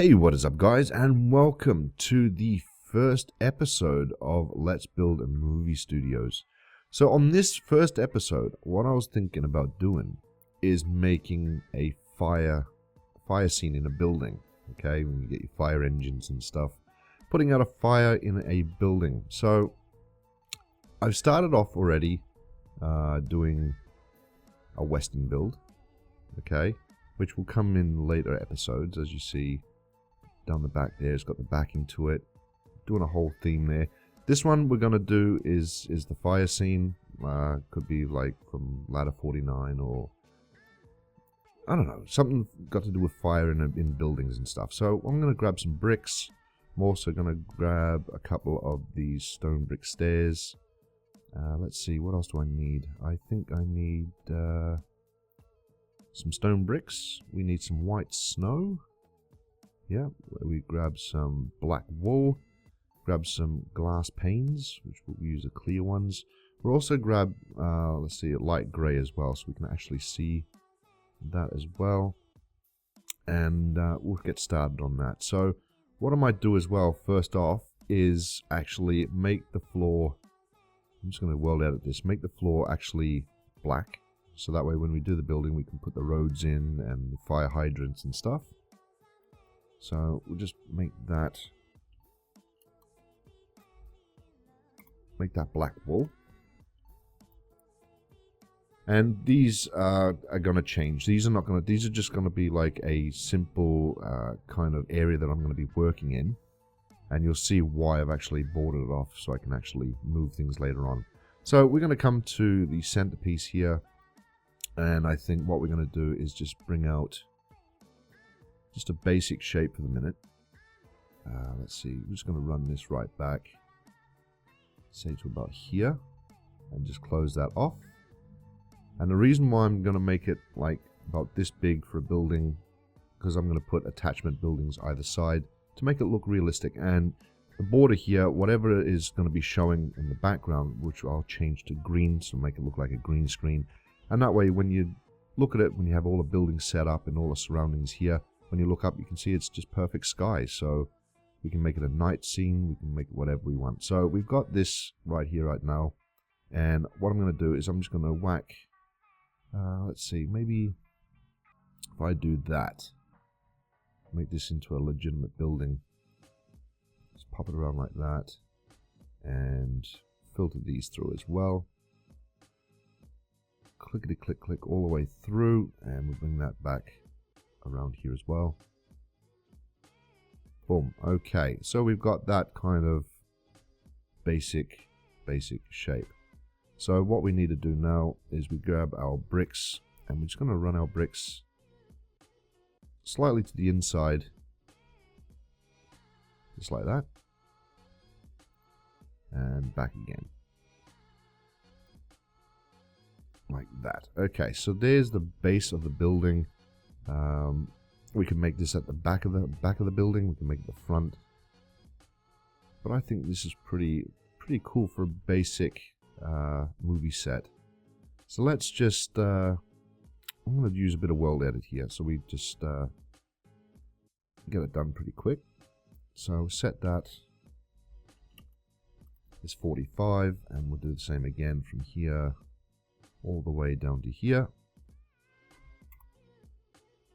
Hey, what is up guys, and welcome to the first episode of Let's Build a Movie Studios. So on this first episode, what I was thinking about doing is making a fire scene in a building. Okay, when you get your fire engines and stuff, putting out a fire in a building. So I've started off already doing a Western build, okay, which will come in later episodes. As you see down the back there, it's got the backing to it, doing a whole theme there. This one we're gonna do is the fire scene. Could be like from Ladder 49, or I don't know, something got to do with fire in buildings and stuff. So I'm gonna grab some bricks. I'm also gonna grab a couple of these stone brick stairs. Let's see, what else do I need? I think I need some stone bricks. We need some white snow. Yeah, we grab some black wool, grab some glass panes, which we'll use the clear ones. We'll also grab, let's see, a light grey as well, so we can actually see that as well. And we'll get started on that. So what I might do as well, first off, is actually make the floor, I'm just going to world edit this, make the floor actually black. So that way when we do the building, we can put the roads in and the fire hydrants and stuff. So we'll just make that black wool. And these are going to change. These are not going to, these are just going to be like a simple kind of area that I'm going to be working in. And you'll see why I've actually boarded it off, so I can actually move things later on. So we're going to come to the centerpiece here. And I think what we're going to do is just bring out just a basic shape for the minute. Let's see, we're just going to run this right back, say to about here, and just close that off. And the reason why I'm going to make it like about this big for a building, because I'm going to put attachment buildings either side to make it look realistic. And the border here, whatever is going to be showing in the background, which I'll change to green, so make it look like a green screen. And that way, when you look at it, when you have all the buildings set up and all the surroundings here, when you look up, you can see it's just perfect sky. So we can make it a night scene, we can make it whatever we want. So we've got this right here, right now. And what I'm going to do is I'm just going to whack, let's see, maybe if I do that, make this into a legitimate building. Just pop it around like that. And filter these through as well. Clickety click click all the way through, and we'll bring that back around here as well. Boom. Okay, so we've got that kind of basic shape. So what we need to do now is we grab our bricks, and we're just going to run our bricks slightly to the inside, just like that, and back again. Like that. Okay, so there's the base of the building. We can make this at the back of the building. We can make it the front. But I think this is pretty cool for a basic movie set. So let's just I'm going to use a bit of world edit here, so we just get it done pretty quick. So set that as 45, and we'll do the same again from here all the way down to here.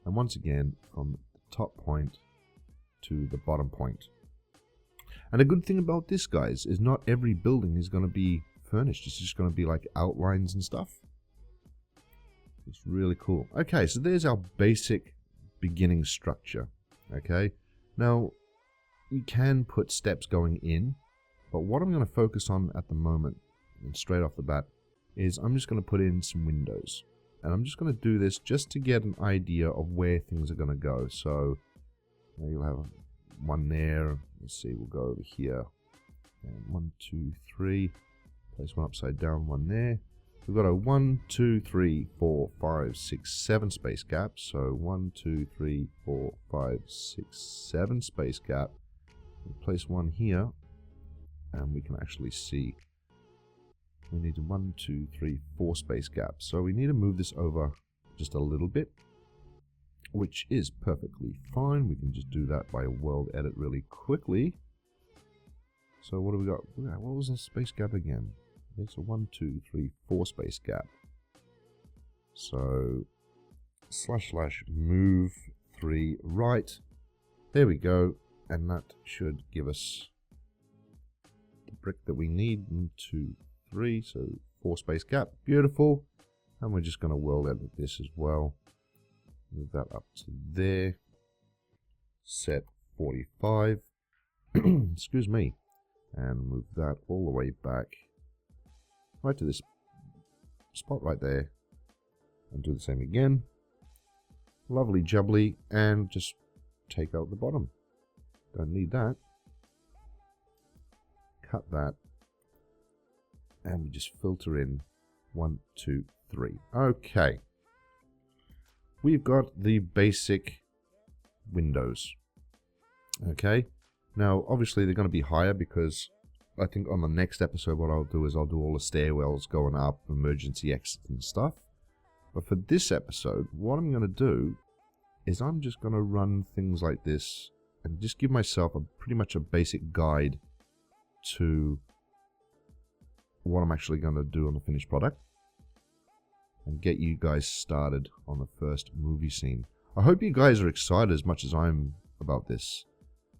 And once again, from the top point to the bottom point. And the good thing about this, guys, is not every building is going to be furnished. It's just going to be like outlines and stuff. It's really cool. Okay, so there's our basic beginning structure. Okay, now you can put steps going in, but what I'm going to focus on at the moment, and straight off the bat, is I'm just going to put in some windows. And I'm just going to do this just to get an idea of where things are going to go. So you'll have one there. Let's see, we'll go over here. And 1, 2, 3. Place one upside down, one there. We've got a 1, 2, 3, 4, 5, 6, 7 space gap. So 1, 2, 3, 4, 5, 6, 7 space gap. We'll place one here, and we can actually see we need a 1, 2, 3, 4 space gaps. So we need to move this over just a little bit. which is perfectly fine. We can just do that by a world edit really quickly. So what do we got? What was the space gap again? It's a 1, 2, 3, 4 space gap. So / move 3 right. There we go. And that should give us the brick that we need. 1, 2, 3. So 4 space gap. Beautiful. And we're just going to world edit this as well. Move that up to there. Set 45. Excuse me. And move that all the way back. Right to this spot right there. And do the same again. Lovely jubbly. And just take out the bottom. Don't need that. Cut that. And we just filter in 1, 2, 3. Okay. We've got the basic windows. Okay. Now, obviously, they're going to be higher because I think on the next episode, what I'll do is I'll do all the stairwells going up, emergency exits and stuff. But for this episode, what I'm going to do is I'm just going to run things like this and just give myself pretty much a basic guide to what I'm actually going to do on the finished product and get you guys started on the first movie scene. I hope you guys are excited as much as I'm about this.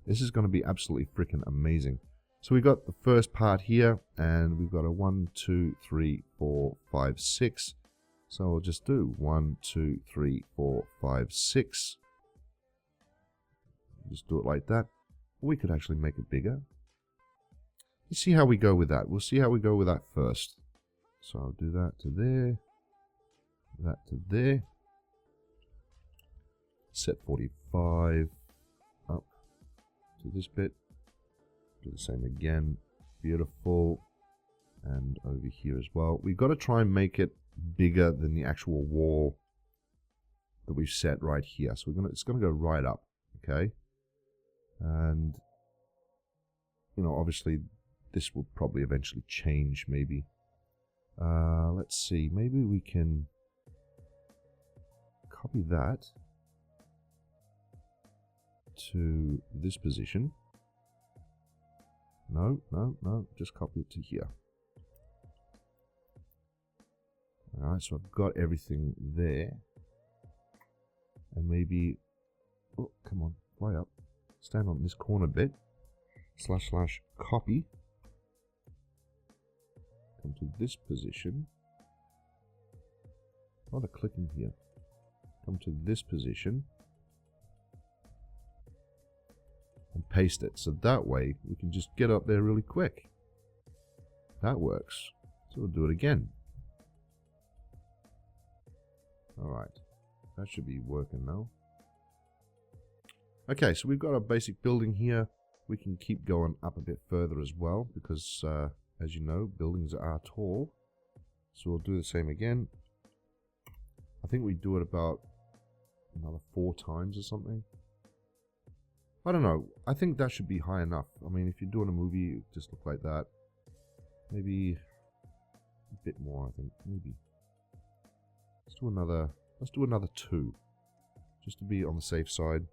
This is going to be absolutely freaking amazing. So we've got the first part here, and we've got a 1, 2, 3, 4, 5, 6. So we'll just do 1, 2, 3, 4, 5, 6. Just do it like that. We could actually make it bigger. Let's see how we go with that. We'll see how we go with that first. So I'll do that to there. That to there. Set 45 up to this bit. Do the same again. Beautiful. And over here as well. We've got to try and make it bigger than the actual wall that we've set right here. So it's going to go right up. Okay. And, you know, obviously this will probably eventually change maybe. Let's see. Maybe we can copy that to this position. No, just copy it to here. Alright, so I've got everything there. And maybe, oh, come on, fly up. Stand on this corner bit. / copy. Come to this position. A lot of clicking here. Come to this position. And paste it. So that way we can just get up there really quick. That works. So we'll do it again. Alright. That should be working now. Okay, so we've got a basic building here. We can keep going up a bit further as well because, as you know, buildings are tall. So we'll do the same again. I think we do it about another 4 times or something. I don't know. I think that should be high enough. I mean, if you're doing a movie, it just look like that. Maybe a bit more, I think. Maybe. Let's do another 2. Just to be on the safe side.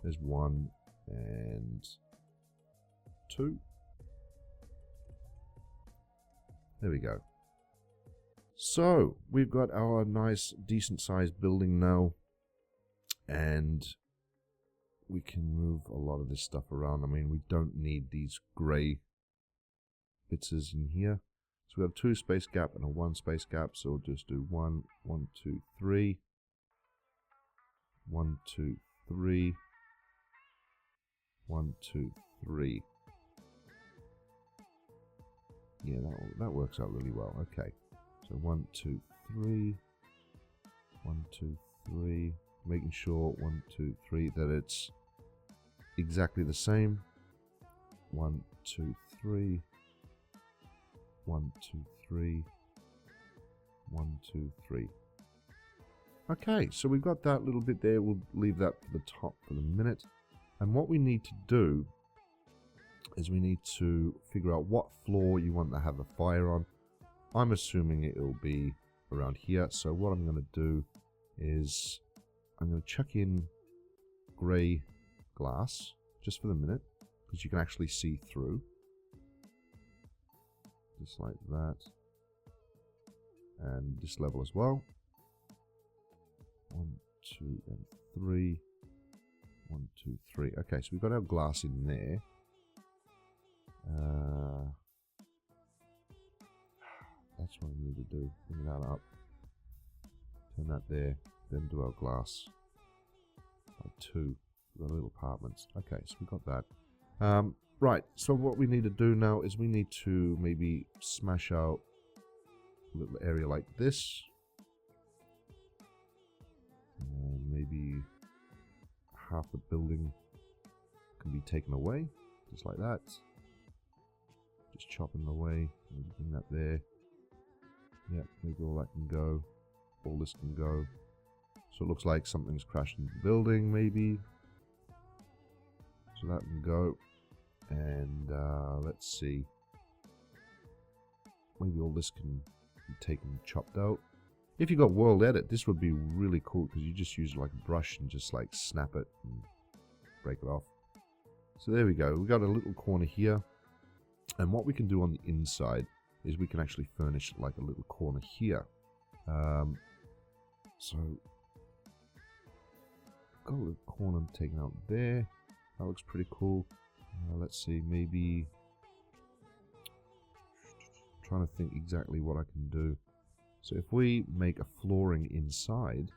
There's 1 and 2. There we go. So, we've got our nice, decent sized building now. And we can move a lot of this stuff around. I mean, we don't need these grey bits in here. So we have 2 space gap and a 1 space gap. So we'll just do 1, 1, 2, 3. 1, 2, 3. 1, 2, 3. Yeah, that works out really well. Okay. So 1, 2, 3. 1, 2, 3. Making sure 1, 2, 3 that it's exactly the same. 1, 2, 3. 1, 2, 3. 1, 2, 3. Okay, so we've got that little bit there. We'll leave that to the top for the minute. And what we need to do is we need to figure out what floor you want to have the fire on. I'm assuming it will be around here. So what I'm going to do is I'm going to chuck in grey glass just for the minute, because you can actually see through. Just like that. And this level as well. 1, 2, and 3. 1, 2, 3. Okay, so we've got our glass in there. That's what we need to do. Bring that up. Turn that there. Then do our glass. Like 2. The little apartments. Okay, so we got that. Right, so what we need to do now is we need to maybe smash out a little area like this. And maybe half the building can be taken away, just like that. Just chopping away, maybe bring that there. Yep, maybe all that can go. All this can go. So it looks like something's crashed into the building, maybe. So that can go. And let's see. Maybe all this can be taken and chopped out. If you got world edit, this would be really cool because you just use like a brush and just like snap it and break it off. So there we go. We got a little corner here. And what we can do on the inside is we can actually furnish like a little corner here. So got a little corner taken out there. That looks pretty cool. Let's see, maybe trying to think exactly what I can do. So if we make a flooring inside,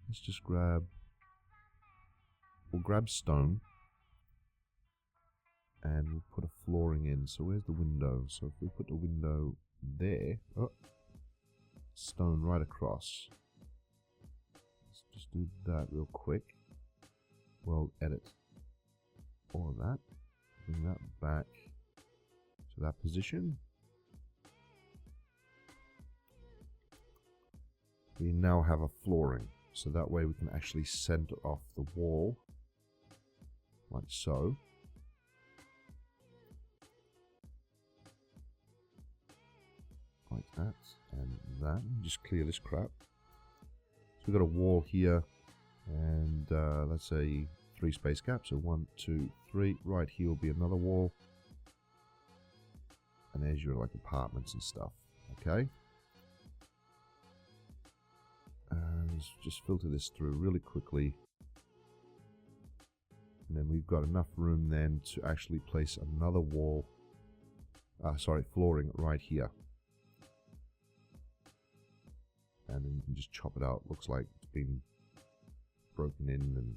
let's just we'll grab stone and we'll put a flooring in. So where's the window? So if we put the window there, oh, stone right across. Let's just do that real quick. Well, edit all of that. Bring that back to that position. We now have a flooring, so that way we can actually center off the wall, like so. Like that, and that. Just clear this crap. So we've got a wall here, and let's say 3 space gaps, so 1, 2, 3. Right here will be another wall. And there's your like apartments and stuff, okay? Let's just filter this through really quickly. And then we've got enough room then to actually place another wall, flooring right here. And then you can just chop it out. Looks like it's been broken in and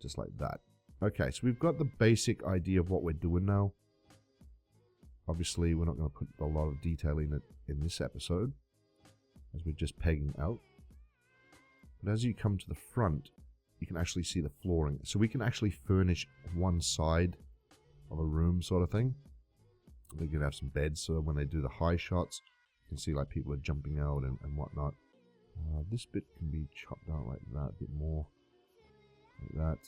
just like that. Okay, so we've got the basic idea of what we're doing now. Obviously, we're not going to put a lot of detail in it in this episode, as we're just pegging out. But as you come to the front, you can actually see the flooring. So we can actually furnish one side of a room sort of thing. We can have some beds, so when they do the high shots, you can see like people are jumping out and whatnot. This bit can be chopped out like that, a bit more. Like that.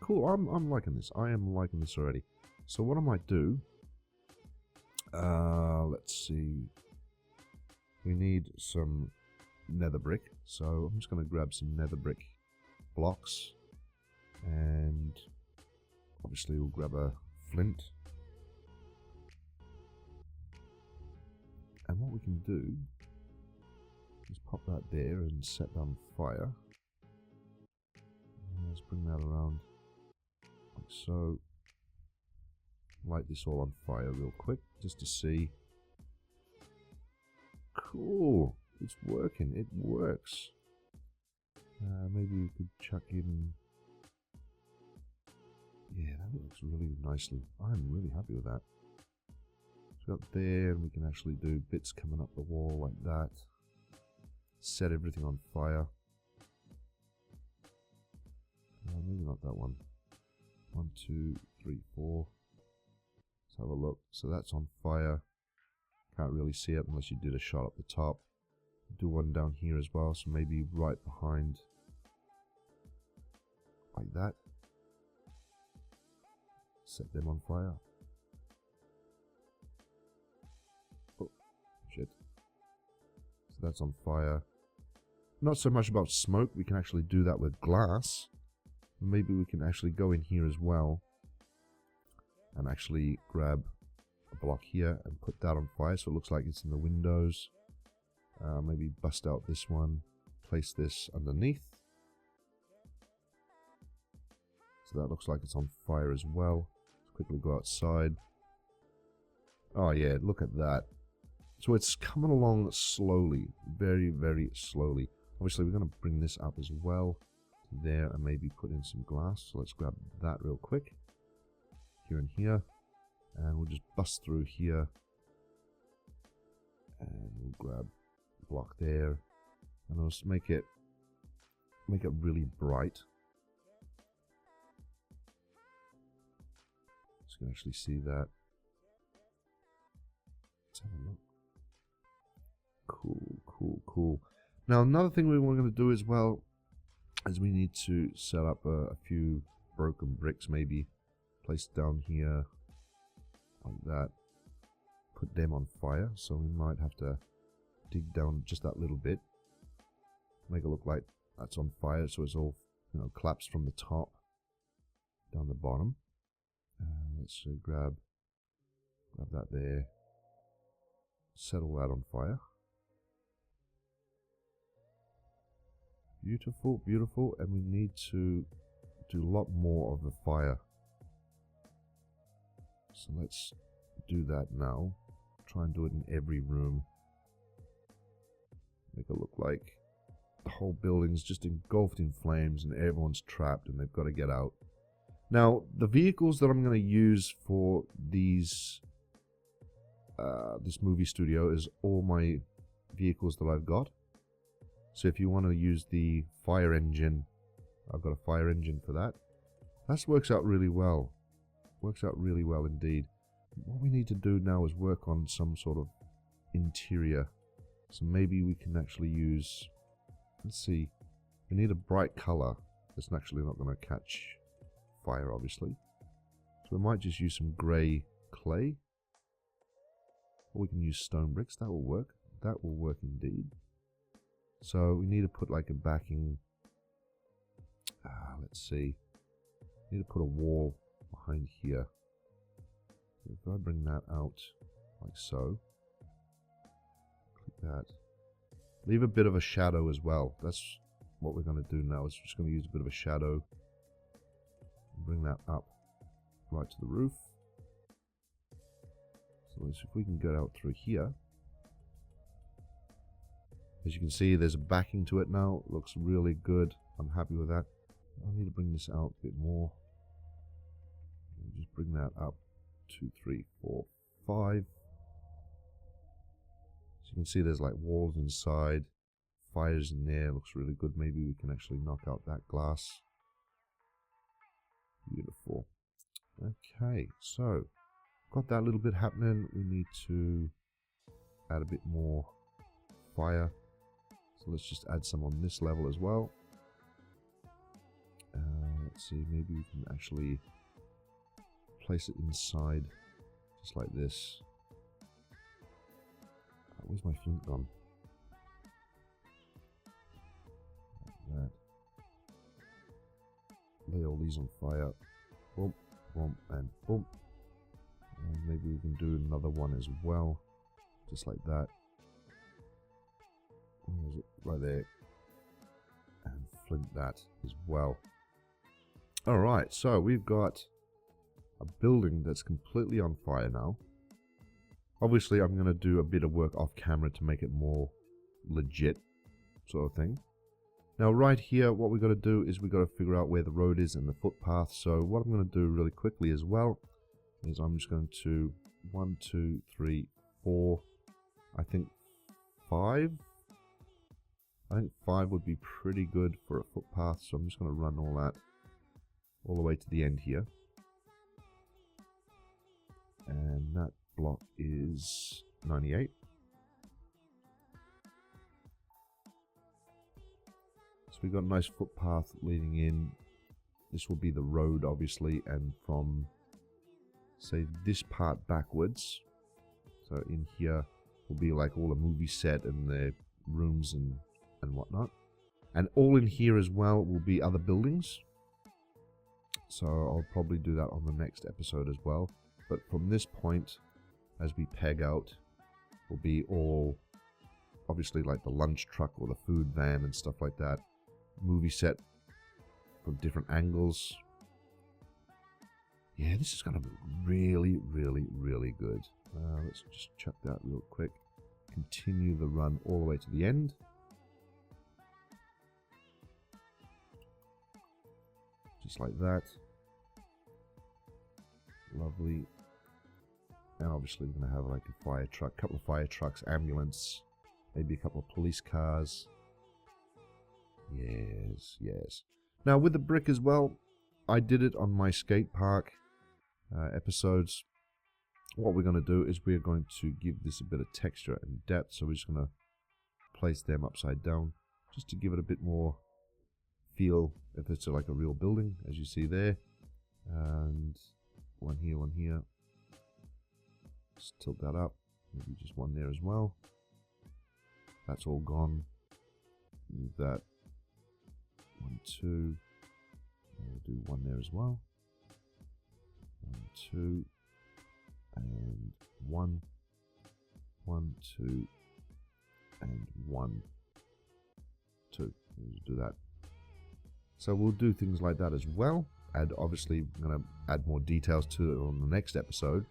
Cool, I'm liking this. I am liking this already. So what I might do, let's see. We need some nether brick, so I'm just going to grab some nether brick blocks, and obviously we'll grab a flint. And what we can do is pop that there and set that on fire. And let's bring that around like so. Light this all on fire real quick just to see. Cool, it's working, it works. Maybe we could chuck in. Yeah, that works really nicely. I'm really happy with that. So up there, and we can actually do bits coming up the wall like that. Set everything on fire. Maybe not that one. 1, 2, 3, 4. Let's have a look. So that's on fire. Can't really see it unless you did a shot up the top. Do one down here as well, so maybe right behind, like that. Set them on fire. Oh, shit. that's on fire. Not so much about smoke. We can actually do that with glass. Maybe we can actually go in here as well and actually grab a block here and put that on fire so it looks like it's in the windows. Maybe bust out this one, place this underneath. So that looks like it's on fire as well. Let's quickly go outside. Oh yeah, look at that. So it's coming along slowly, very, very slowly. Obviously we're going to bring this up as well to there and maybe put in some glass. So let's grab that real quick. Here and here. And we'll just bust through here. And we'll grab a block there. And I'll just make it really bright. So you can actually see that. Let's have a look. Cool, cool, cool. Now another thing we're going to do as well is we need to set up a few broken bricks maybe. Place down here like that. Put them on fire. So we might have to dig down just that little bit. Make it look like that's on fire so it's all, you know, collapsed from the top down the bottom. Let's grab that there. Settle that on fire. Beautiful, beautiful, and we need to do a lot more of the fire. So let's do that now. Try and do it in every room. Make it look like the whole building's just engulfed in flames and everyone's trapped and they've got to get out. Now, the vehicles that I'm going to use for these this movie studio is all my vehicles that I've got. So if you want to use the fire engine, I've got a fire engine for that. That works out really well. Works out really well indeed. What we need to do now is work on some sort of interior. So maybe we can actually use, let's see, we need a bright color that's actually not going to catch fire, obviously. So we might just use some grey clay. Or we can use stone bricks. That will work. That will work indeed. So we need to put like a backing. Let's see. We need to put a wall behind here. So if I bring that out like so. Click that. Leave a bit of a shadow as well. That's what we're going to do now. Is just going to use a bit of a shadow. Bring that up right to the roof. So if we can get out through here. As you can see, there's a backing to it now. It looks really good. I'm happy with that. I need to bring this out a bit more. Just bring that up. 2, 3, 4, 5. So you can see there's like walls inside. Fires in there. Looks really good. Maybe we can actually knock out that glass. Beautiful. Okay, so got that little bit happening. We need to add a bit more fire. So let's just add some on this level as well. Let's see, maybe we can actually place it inside, just like this. Where's my flint gone? Like that. Lay all these on fire. Boom, boom, and boom. And maybe we can do another one as well. Just like that. Where is it? Right there. And flint that as well. Alright, so we've got a building that's completely on fire now. Obviously, I'm going to do a bit of work off camera to make it more legit sort of thing. Now right here, what we've got to do is we've got to figure out where the road is and the footpath. So what I'm going to do really quickly as well is I'm just going to 1, 2, 3, 4, I think 5. I think 5 would be pretty good for a footpath. So I'm just going to run all that all the way to the end here. And that block is 98. So we've got a nice footpath leading in. This will be the road, obviously, and from, say, this part backwards. So in here will be like all a movie set and the rooms and whatnot. And all in here as well will be other buildings. So I'll probably do that on the next episode as well. But from this point, as we peg out, will be all, obviously, like the lunch truck or the food van and stuff like that. Movie set from different angles. Yeah, this is going to be really, really, really good. Let's just check that real quick. Continue the run all the way to the end. Just like that. Lovely. And obviously we're going to have like a fire truck, a couple of fire trucks, ambulance, maybe a couple of police cars. Yes, yes. Now with the brick as well, I did it on my skate park episodes. What we're going to do is we're going to give this a bit of texture and depth. So we're just going to place them upside down just to give it a bit more feel if it's like a real building, as you see there. And one here, one here. Just tilt that up. Maybe just one there as well. That's all gone. Move that. 1, 2. We'll do one there as well. 1, 2. And 1. 1, 2. And 1, 2. We'll do that. So we'll do things like that as well. And obviously, I'm going to add more details to it on the next episode.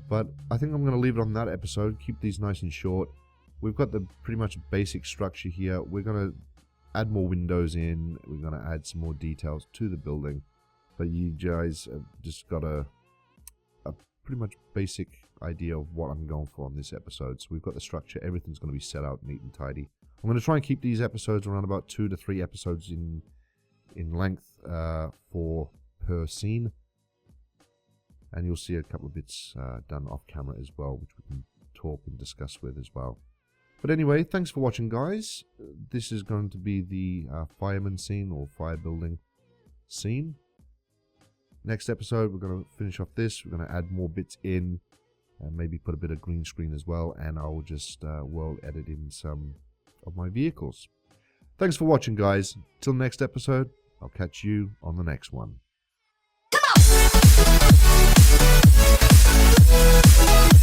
But I think I'm going to leave it on that episode. Keep these nice and short. We've got the pretty much basic structure here. We're going to add more windows in. We're going to add some more details to the building. But you guys have just got a pretty much basic idea of what I'm going for on this episode. So we've got the structure. Everything's going to be set out neat and tidy. I'm going to try and keep these episodes around about 2 to 3 episodes in length for per scene. And you'll see a couple of bits done off camera as well, which we can talk and discuss with as well. But anyway, thanks for watching, guys. This is going to be the fireman scene or fire building scene. Next episode, we're going to finish off this. We're going to add more bits in and maybe put a bit of green screen as well. And I'll just world edit in some of my vehicles. Thanks for watching, guys. Till next episode, I'll catch you on the next one. Come on!